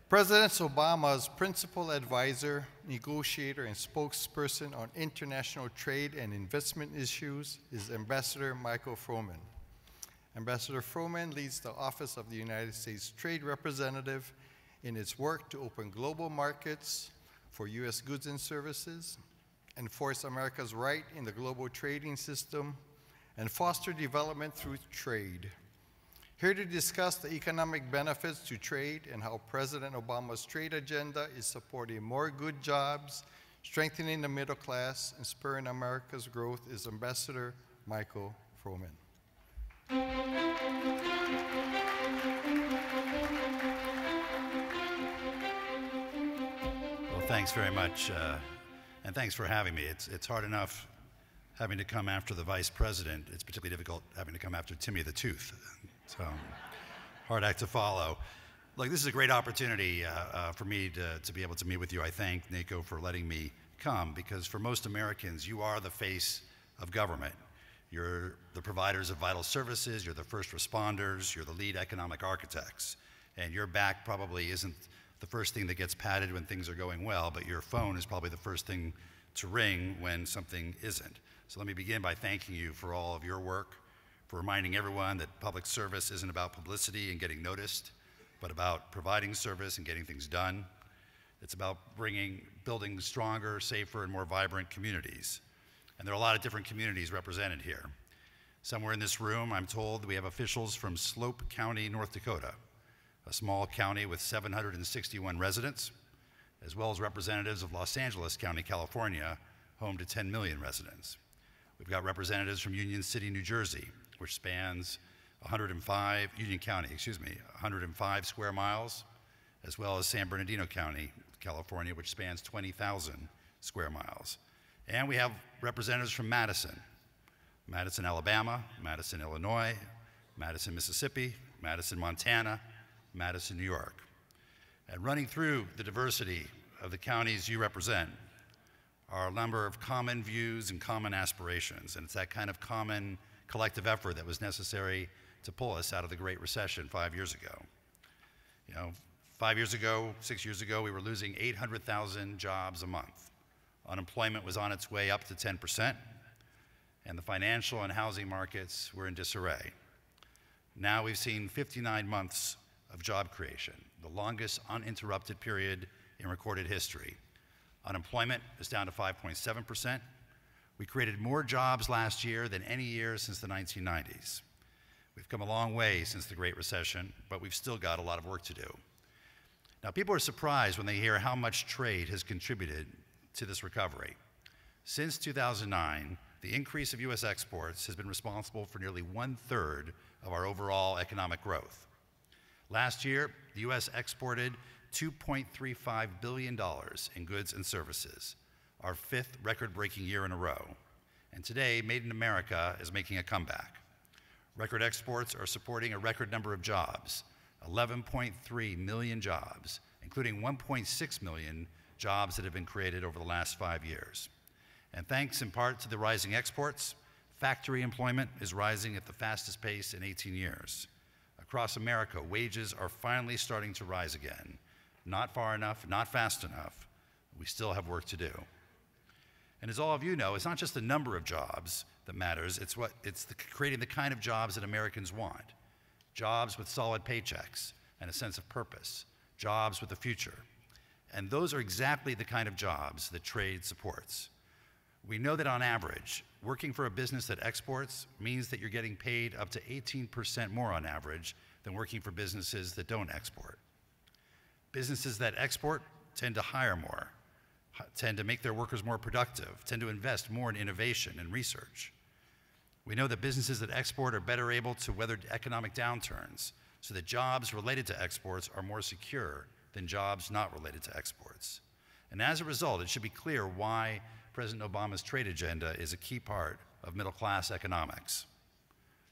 President Obama's principal advisor, negotiator, and spokesperson on international trade and investment issues is Ambassador Michael Froman. Ambassador Froman leads the Office of the United States Trade Representative in its work to open global markets for U.S. goods and services, enforce America's right in the global trading system, and foster development through trade. Here to discuss the economic benefits to trade and how President Obama's trade agenda is supporting more good jobs, strengthening the middle class, and spurring America's growth is Ambassador Michael Froman. Well, thanks very much, and thanks for having me. It's hard enough having to come after the Vice President. It's particularly difficult having to come after Timmy the Tooth. So, hard act to follow. Look, this is a great opportunity for me to be able to meet with you. I thank NACo for letting me come, because for most Americans, you are the face of government. You're the providers of vital services, you're the first responders, you're the lead economic architects, and your back probably isn't the first thing that gets patted when things are going well, but your phone is probably the first thing to ring when something isn't. So let me begin by thanking you for all of your work, for reminding everyone that public service isn't about publicity and getting noticed, but about providing service and getting things done. It's about building stronger, safer, and more vibrant communities. And there are a lot of different communities represented here. Somewhere in this room, I'm told we have officials from Slope County, North Dakota, a small county with 761 residents, as well as representatives of Los Angeles County, California, home to 10 million residents. We've got representatives from Union City, New Jersey, which spans 105 square miles, as well as San Bernardino County, California, which spans 20,000 square miles. And we have representatives from Madison, Alabama, Madison, Illinois, Madison, Mississippi, Madison, Montana, Madison, New York. And running through the diversity of the counties you represent are a number of common views and common aspirations, and it's that kind of common collective effort that was necessary to pull us out of the Great Recession 5 years ago. 5 years ago, 6 years ago, we were losing 800,000 jobs a month. Unemployment was on its way up to 10%, and the financial and housing markets were in disarray. Now we've seen 59 months of job creation, the longest uninterrupted period in recorded history. Unemployment is down to 5.7%. We created more jobs last year than any year since the 1990s. We've come a long way since the Great Recession, but we've still got a lot of work to do. Now, people are surprised when they hear how much trade has contributed to this recovery. Since 2009, the increase of U.S. exports has been responsible for nearly 1/3 of our overall economic growth. Last year, the U.S. exported $2.35 billion in goods and services, our 5th record-breaking year in a row. And today, Made in America is making a comeback. Record exports are supporting a record number of jobs, 11.3 million jobs, including 1.6 million jobs that have been created over the last 5 years. And thanks in part to the rising exports, factory employment is rising at the fastest pace in 18 years. Across America, wages are finally starting to rise again. Not far enough, not fast enough. We still have work to do. And as all of you know, it's not just the number of jobs that matters, it's creating the kind of jobs that Americans want. Jobs with solid paychecks and a sense of purpose. Jobs with a future. And those are exactly the kind of jobs that trade supports. We know that on average, working for a business that exports means that you're getting paid up to 18% more on average than working for businesses that don't export. Businesses that export tend to hire more, tend to make their workers more productive, tend to invest more in innovation and research. We know that businesses that export are better able to weather economic downturns, so that jobs related to exports are more secure than jobs not related to exports. And as a result, it should be clear why President Obama's trade agenda is a key part of middle-class economics.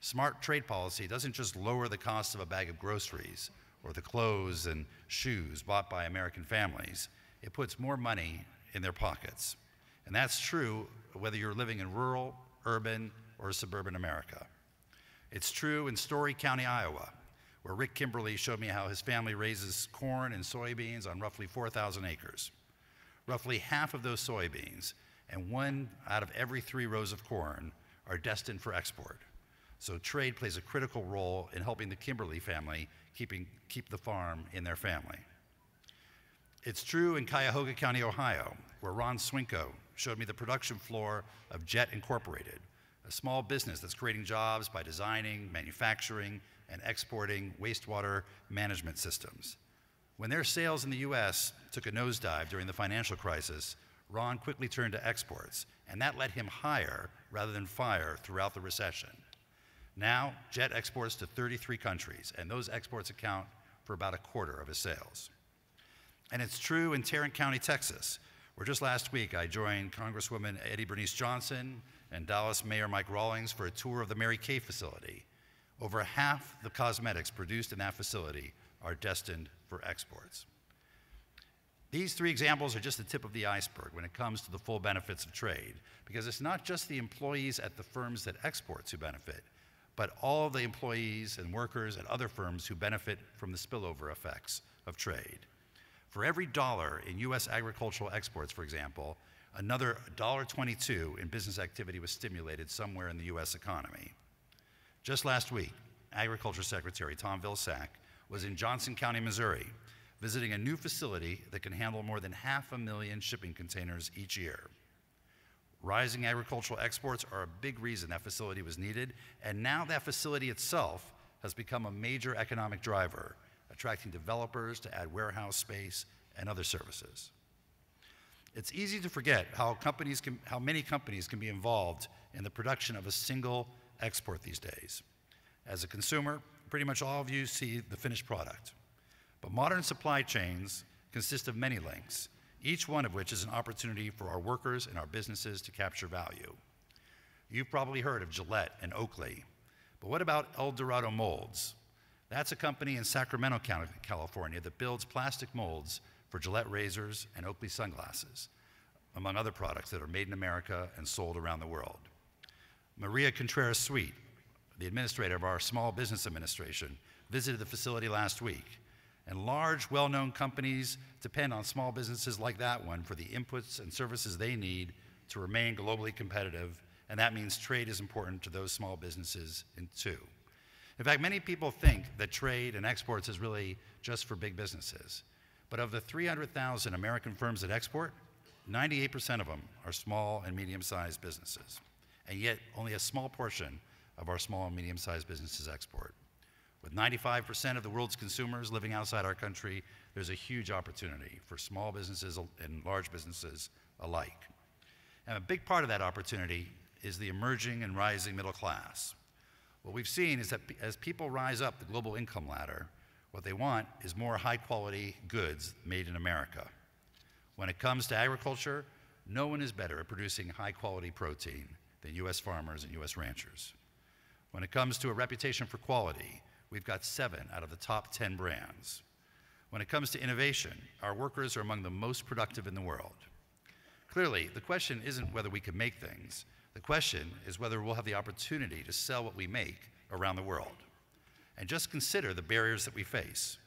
Smart trade policy doesn't just lower the cost of a bag of groceries or the clothes and shoes bought by American families. It puts more money in their pockets. And that's true whether you're living in rural, urban, or suburban America. It's true in Story County, Iowa, where Rick Kimberly showed me how his family raises corn and soybeans on roughly 4,000 acres. Roughly half of those soybeans and 1 out of every 3 rows of corn are destined for export. So trade plays a critical role in helping the Kimberly family keep the farm in their family. It's true in Cuyahoga County, Ohio, where Ron Swinko showed me the production floor of Jet Incorporated, a small business that's creating jobs by designing, manufacturing, and exporting wastewater management systems. When their sales in the US took a nosedive during the financial crisis, Ron quickly turned to exports, and that let him hire rather than fire throughout the recession. Now, Jet exports to 33 countries, and those exports account for about 1/4 of his sales. And it's true in Tarrant County, Texas, where just last week I joined Congresswoman Eddie Bernice Johnson and Dallas Mayor Mike Rawlings for a tour of the Mary Kay facility. Over half the cosmetics produced in that facility are destined for exports. These 3 examples are just the tip of the iceberg when it comes to the full benefits of trade, because it's not just the employees at the firms that export who benefit, but all the employees and workers at other firms who benefit from the spillover effects of trade. For every dollar in US agricultural exports, for example, another $1.22 in business activity was stimulated somewhere in the US economy. Just last week, Agriculture Secretary Tom Vilsack was in Johnson County, Missouri, visiting a new facility that can handle more than 500,000 shipping containers each year. Rising agricultural exports are a big reason that facility was needed, and now that facility itself has become a major economic driver, attracting developers to add warehouse space and other services. It's easy to forget how many companies can be involved in the production of a single export these days. As a consumer, pretty much all of you see the finished product. But modern supply chains consist of many links, each one of which is an opportunity for our workers and our businesses to capture value. You've probably heard of Gillette and Oakley, but what about El Dorado Molds? That's a company in Sacramento County, California that builds plastic molds for Gillette razors and Oakley sunglasses, among other products that are made in America and sold around the world. Maria Contreras Sweet, the administrator of our Small Business Administration, visited the facility last week. And large, well-known companies depend on small businesses like that one for the inputs and services they need to remain globally competitive, and that means trade is important to those small businesses too. In fact, many people think that trade and exports is really just for big businesses. But of the 300,000 American firms that export, 98% of them are small and medium-sized businesses. And yet, only a small portion of our small and medium-sized businesses export. With 95% of the world's consumers living outside our country, there's a huge opportunity for small businesses and large businesses alike. And a big part of that opportunity is the emerging and rising middle class. What we've seen is that as people rise up the global income ladder, what they want is more high-quality goods made in America. When it comes to agriculture, no one is better at producing high-quality protein than US farmers and US ranchers. When it comes to a reputation for quality, we've got 7 out of the top 10 brands. When it comes to innovation, our workers are among the most productive in the world. Clearly, the question isn't whether we can make things. The question is whether we'll have the opportunity to sell what we make around the world. And just consider the barriers that we face.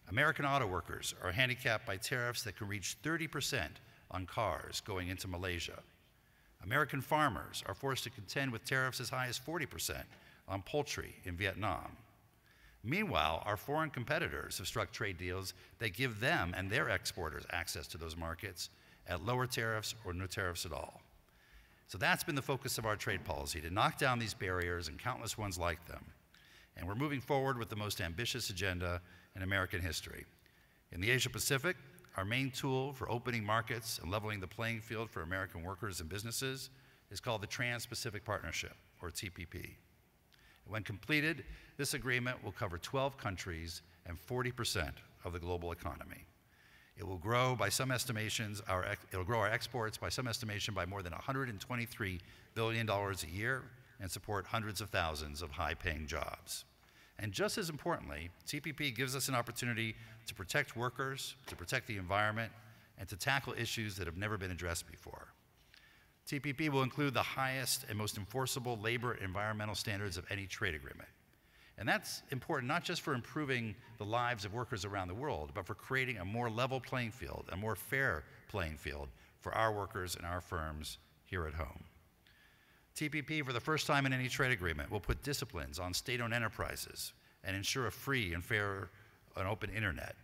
American auto workers are handicapped by tariffs that can reach 30% on cars going into Malaysia. American farmers are forced to contend with tariffs as high as 40% on poultry in Vietnam. Meanwhile, our foreign competitors have struck trade deals that give them and their exporters access to those markets at lower tariffs or no tariffs at all. So that's been the focus of our trade policy, to knock down these barriers and countless ones like them. And we're moving forward with the most ambitious agenda in American history. In the Asia Pacific, our main tool for opening markets and leveling the playing field for American workers and businesses is called the Trans-Pacific Partnership, or TPP. When completed, this agreement will cover 12 countries and 40% of the global economy. It will grow by some estimations, it'll grow our exports by some estimation by more than $123 billion a year and support hundreds of thousands of high-paying jobs. And just as importantly, TPP gives us an opportunity to protect workers, to protect the environment, and to tackle issues that have never been addressed before. TPP will include the highest and most enforceable labor and environmental standards of any trade agreement. And that's important not just for improving the lives of workers around the world, but for creating a more level playing field, a more fair playing field for our workers and our firms here at home. TPP, for the first time in any trade agreement, will put disciplines on state-owned enterprises and ensure a free and fair and open internet.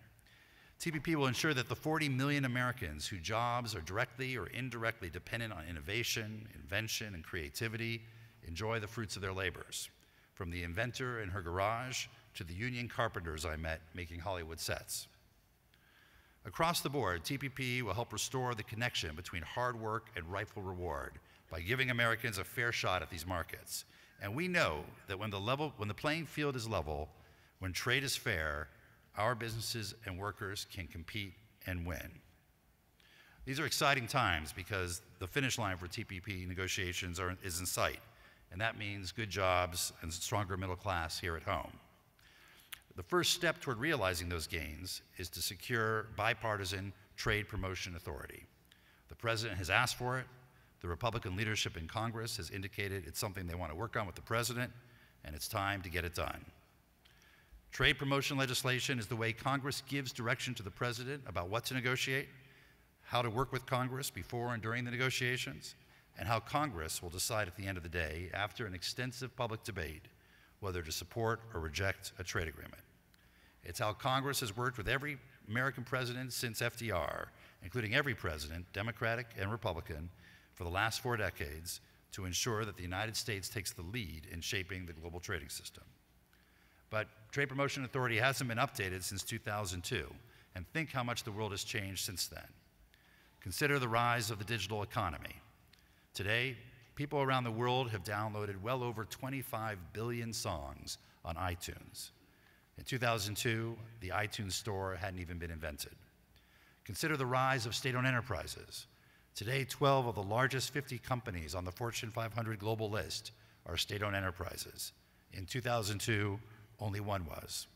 TPP will ensure that the 40 million Americans whose jobs are directly or indirectly dependent on innovation, invention, and creativity enjoy the fruits of their labors, from the inventor in her garage to the union carpenters I met making Hollywood sets. Across the board, TPP will help restore the connection between hard work and rightful reward by giving Americans a fair shot at these markets. And we know that when the playing field is level, when trade is fair, our businesses and workers can compete and win. These are exciting times because the finish line for TPP negotiations is in sight, and that means good jobs and stronger middle class here at home. The first step toward realizing those gains is to secure bipartisan trade promotion authority. The President has asked for it. The Republican leadership in Congress has indicated it's something they want to work on with the President, and it's time to get it done. Trade promotion legislation is the way Congress gives direction to the President about what to negotiate, how to work with Congress before and during the negotiations, and how Congress will decide at the end of the day, after an extensive public debate, whether to support or reject a trade agreement. It's how Congress has worked with every American president since FDR, including every president, Democratic and Republican, for the last 4 decades to ensure that the United States takes the lead in shaping the global trading system. But Trade Promotion Authority hasn't been updated since 2002, and think how much the world has changed since then. Consider the rise of the digital economy. Today, people around the world have downloaded well over 25 billion songs on iTunes. In 2002, the iTunes Store hadn't even been invented. Consider the rise of state-owned enterprises. Today, 12 of the largest 50 companies on the Fortune 500 global list are state-owned enterprises. In 2002, only one was.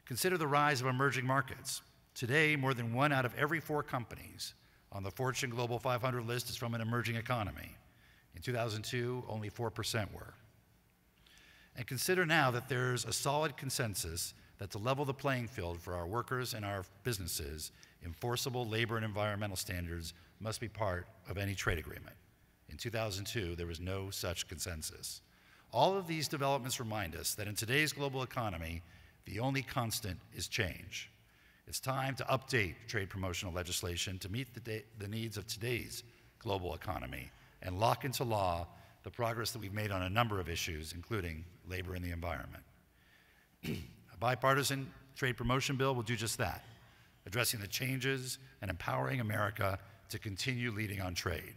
Consider the rise of emerging markets. Today, more than 1 out of every 4 companies on the Fortune Global 500 list is from an emerging economy. In 2002, only 4% were. And consider now that there's a solid consensus that to level the playing field for our workers and our businesses, enforceable labor and environmental standards must be part of any trade agreement. In 2002, there was no such consensus. All of these developments remind us that in today's global economy, the only constant is change. It's time to update trade promotional legislation to meet the needs of today's global economy and lock into law the progress that we've made on a number of issues, including labor and the environment. A bipartisan trade promotion bill will do just that, addressing the changes and empowering America to continue leading on trade.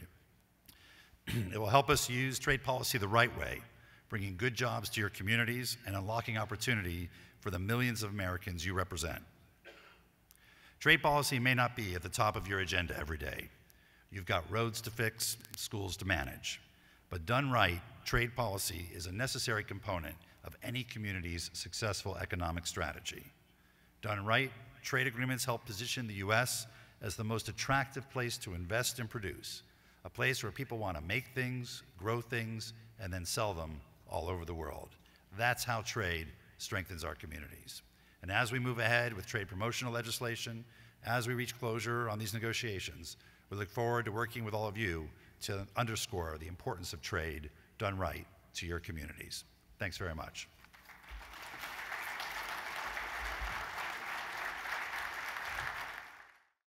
It will help us use trade policy the right way, bringing good jobs to your communities and unlocking opportunity for the millions of Americans you represent. Trade policy may not be at the top of your agenda every day. You've got roads to fix, schools to manage. But done right, trade policy is a necessary component of any community's successful economic strategy. Done right, trade agreements help position the U.S. as the most attractive place to invest and produce, a place where people want to make things, grow things, and then sell them all over the world. That's how trade strengthens our communities. And as we move ahead with trade promotional legislation, as we reach closure on these negotiations, we look forward to working with all of you to underscore the importance of trade done right to your communities. Thanks very much.